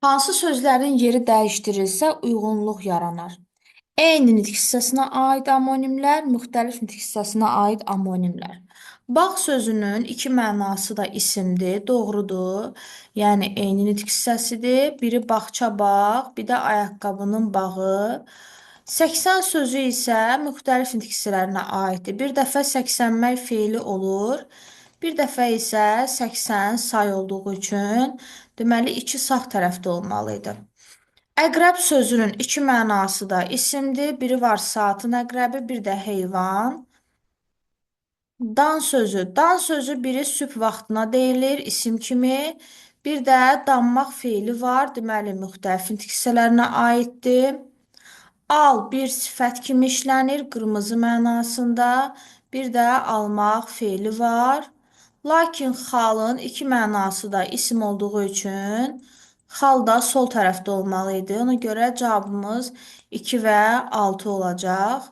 Hansı sözlərin yeri dəyişdirilsə uyğunluq yaranar? Eyni nitq hissəsinə aid amonimlər, müxtəlif nitq hissəsinə aid amonimlər. Bağ sözünün iki mənası da isimdir, doğrudur. Yəni eyni nitq hissəsidir. Biri bağça bağ, bir də ayaqqabının bağı. 80 sözü isə müxtəlif nitq hissələrinə aiddir. Bir dəfə səksənmək feili olur. Bir dəfə isə 80 say olduğu üçün deməli iki sağ tərəfdə olmalı idi. Əqrəb sözünün iki mənası da isimdir. Biri var saatın əqrəbi, bir də heyvan. Dan sözü biri sübh vaxtına deyilir, isim kimi. Bir də danmaq feili var, deməli müxtəlif nitq hissələrinə aiddir. Al bir sifət kimi işlənir, qırmızı mənasında. Bir də almaq feili var. Lakin xalın iki mənası da isim olduğu üçün xal da sol tərəfdə olmalı idi. Ona görə cavabımız 2 və 6 olacaq.